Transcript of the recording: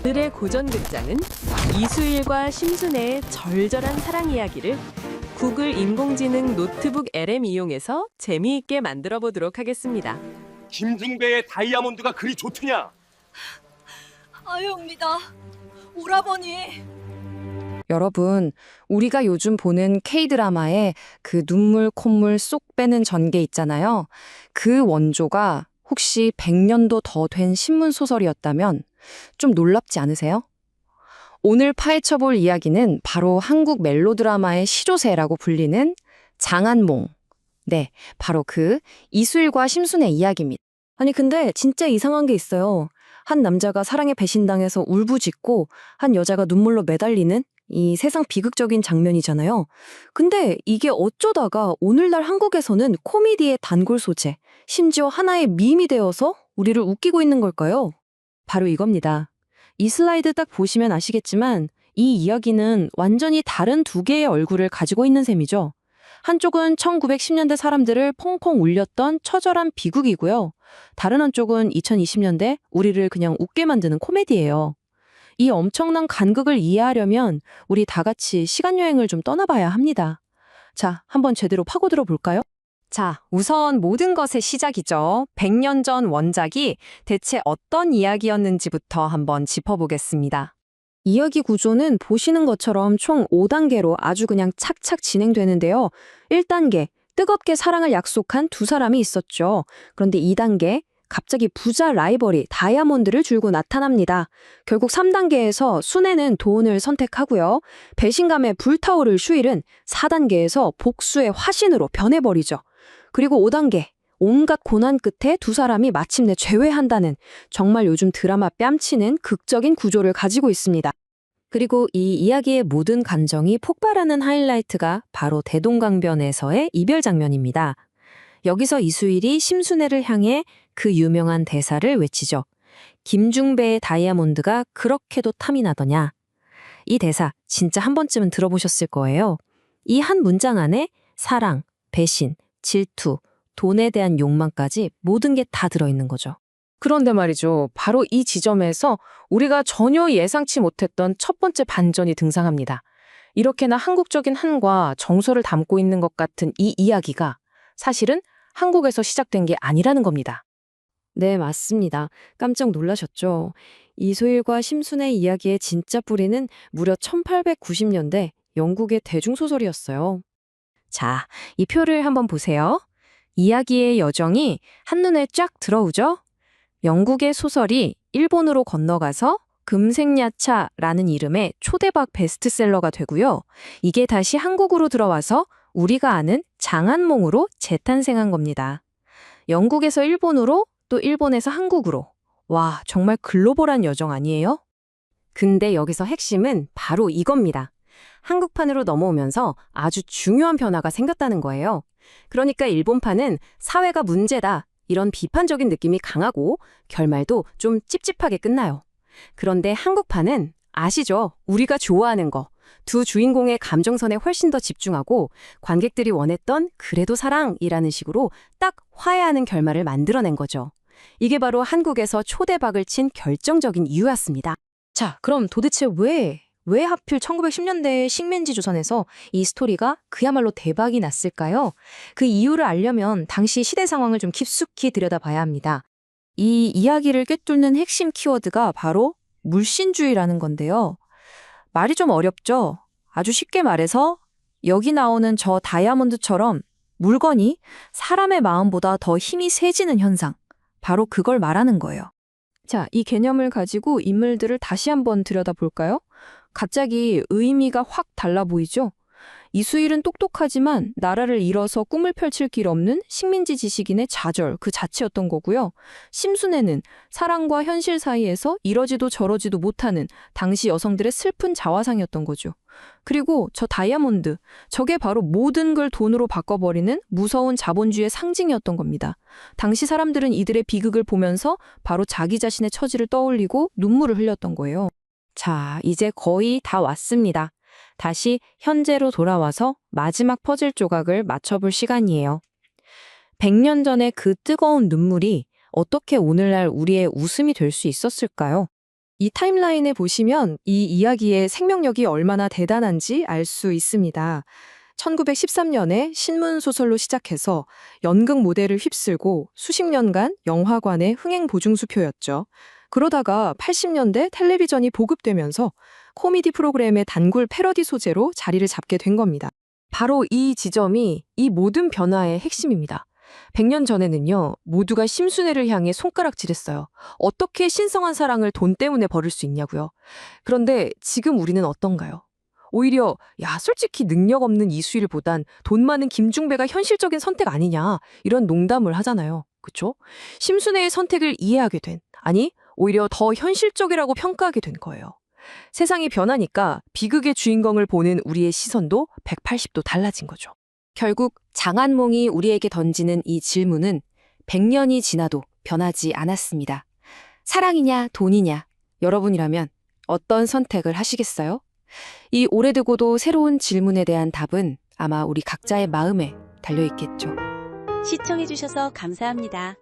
오늘의 고전극장은 이수일과 심순애의 절절한 사랑 이야기를 구글 인공지능 노트북 LM 이용해서 재미있게 만들어 보도록 하겠습니다. 김중배의 다이아몬드가 그리 좋더냐? 아유입니다. 오라버니. 여러분, 우리가 요즘 보는 K드라마에 그 눈물 콧물 쏙 빼는 전개 있잖아요. 그 원조가 혹시 100년도 더 된 신문소설이었다면 좀 놀랍지 않으세요? 오늘 파헤쳐볼 이야기는 바로 한국 멜로드라마의 시조새라고 불리는 장안몽. 네, 바로 그 이수일과 심순의 이야기입니다. 아니 근데 진짜 이상한 게 있어요. 한 남자가 사랑에 배신당해서 울부짖고 한 여자가 눈물로 매달리는 이 세상 비극적인 장면이잖아요. 근데 이게 어쩌다가 오늘날 한국에서는 코미디의 단골 소재, 심지어 하나의 밈이 되어서 우리를 웃기고 있는 걸까요? 바로 이겁니다. 이 슬라이드 딱 보시면 아시겠지만 이 이야기는 완전히 다른 두 개의 얼굴을 가지고 있는 셈이죠. 한쪽은 1910년대 사람들을 펑펑 울렸던 처절한 비극이고요. 다른 한쪽은 2020년대 우리를 그냥 웃게 만드는 코미디예요. 이 엄청난 간극을 이해하려면 우리 다 같이 시간여행을 좀 떠나봐야 합니다. 자, 한번 제대로 파고들어 볼까요? 자, 우선 모든 것의 시작이죠. 100년 전 원작이 대체 어떤 이야기였는지부터 한번 짚어보겠습니다. 이야기 구조는 보시는 것처럼 총 5단계로 아주 그냥 착착 진행되는데요. 1단계, 뜨겁게 사랑을 약속한 두 사람이 있었죠. 그런데 2단계, 갑자기 부자 라이벌이 다이아몬드를 들고 나타납니다. 결국 3단계에서 순애는 돈을 선택하고요. 배신감에 불타오를 슈일은 4단계에서 복수의 화신으로 변해버리죠. 그리고 5단계, 온갖 고난 끝에 두 사람이 마침내 재회한다는 정말 요즘 드라마 뺨치는 극적인 구조를 가지고 있습니다. 그리고 이 이야기의 모든 감정이 폭발하는 하이라이트가 바로 대동강변에서의 이별 장면입니다. 여기서 이수일이 심순애를 향해 그 유명한 대사를 외치죠. 김중배의 다이아몬드가 그렇게도 탐이 나더냐. 이 대사 진짜 한 번쯤은 들어보셨을 거예요. 이 한 문장 안에 사랑, 배신, 질투, 돈에 대한 욕망까지 모든 게 다 들어있는 거죠. 그런데 말이죠. 바로 이 지점에서 우리가 전혀 예상치 못했던 첫 번째 반전이 등장합니다. 이렇게나 한국적인 한과 정서를 담고 있는 것 같은 이 이야기가 사실은 한국에서 시작된 게 아니라는 겁니다. 네, 맞습니다. 깜짝 놀라셨죠? 이소일과 심순의 이야기의 진짜 뿌리는 무려 1890년대 영국의 대중소설이었어요. 자, 이 표를 한번 보세요. 이야기의 여정이 한눈에 쫙 들어오죠? 영국의 소설이 일본으로 건너가서 금생야차라는 이름의 초대박 베스트셀러가 되고요. 이게 다시 한국으로 들어와서 우리가 아는 장안몽으로 재탄생한 겁니다. 영국에서 일본으로 또 일본에서 한국으로. 와, 정말 글로벌한 여정 아니에요? 근데 여기서 핵심은 바로 이겁니다. 한국판으로 넘어오면서 아주 중요한 변화가 생겼다는 거예요. 그러니까 일본판은 사회가 문제다, 이런 비판적인 느낌이 강하고 결말도 좀 찝찝하게 끝나요. 그런데 한국판은 아시죠? 우리가 좋아하는 거. 두 주인공의 감정선에 훨씬 더 집중하고 관객들이 원했던 그래도 사랑이라는 식으로 딱 화해하는 결말을 만들어낸 거죠. 이게 바로 한국에서 초대박을 친 결정적인 이유였습니다. 자, 그럼 도대체 왜 하필 1910년대의 식민지 조선에서 이 스토리가 그야말로 대박이 났을까요? 그 이유를 알려면 당시 시대 상황을 좀 깊숙이 들여다봐야 합니다. 이 이야기를 꿰뚫는 핵심 키워드가 바로 물신주의라는 건데요. 말이 좀 어렵죠? 아주 쉽게 말해서 여기 나오는 저 다이아몬드처럼 물건이 사람의 마음보다 더 힘이 세지는 현상, 바로 그걸 말하는 거예요. 자, 이 개념을 가지고 인물들을 다시 한번 들여다볼까요? 갑자기 의미가 확 달라 보이죠? 이수일은 똑똑하지만 나라를 잃어서 꿈을 펼칠 길 없는 식민지 지식인의 좌절 그 자체였던 거고요. 심순애는 사랑과 현실 사이에서 이러지도 저러지도 못하는 당시 여성들의 슬픈 자화상이었던 거죠. 그리고 저 다이아몬드, 저게 바로 모든 걸 돈으로 바꿔버리는 무서운 자본주의의 상징이었던 겁니다. 당시 사람들은 이들의 비극을 보면서 바로 자기 자신의 처지를 떠올리고 눈물을 흘렸던 거예요. 자, 이제 거의 다 왔습니다. 다시 현재로 돌아와서 마지막 퍼즐 조각을 맞춰볼 시간이에요. 100년 전의 그 뜨거운 눈물이 어떻게 오늘날 우리의 웃음이 될 수 있었을까요? 이 타임라인에 보시면 이 이야기의 생명력이 얼마나 대단한지 알 수 있습니다. 1913년에 신문 소설로 시작해서 연극 모델을 휩쓸고 수십 년간 영화관의 흥행 보증수표였죠. 그러다가 80년대 텔레비전이 보급되면서 코미디 프로그램의 단골 패러디 소재로 자리를 잡게 된 겁니다. 바로 이 지점이 이 모든 변화의 핵심입니다. 100년 전에는요, 모두가 심순애를 향해 손가락질했어요. 어떻게 신성한 사랑을 돈 때문에 버릴 수 있냐고요. 그런데 지금 우리는 어떤가요? 오히려 야, 솔직히 능력 없는 이수일보단 돈 많은 김중배가 현실적인 선택 아니냐, 이런 농담을 하잖아요. 그쵸? 심순애의 선택을 이해하게 된, 아니 오히려 더 현실적이라고 평가하게 된 거예요. 세상이 변하니까 비극의 주인공을 보는 우리의 시선도 180도 달라진 거죠. 결국 장안몽이 우리에게 던지는 이 질문은 100년이 지나도 변하지 않았습니다. 사랑이냐 돈이냐, 여러분이라면 어떤 선택을 하시겠어요? 이 오래되고도 새로운 질문에 대한 답은 아마 우리 각자의 마음에 달려있겠죠. 시청해주셔서 감사합니다.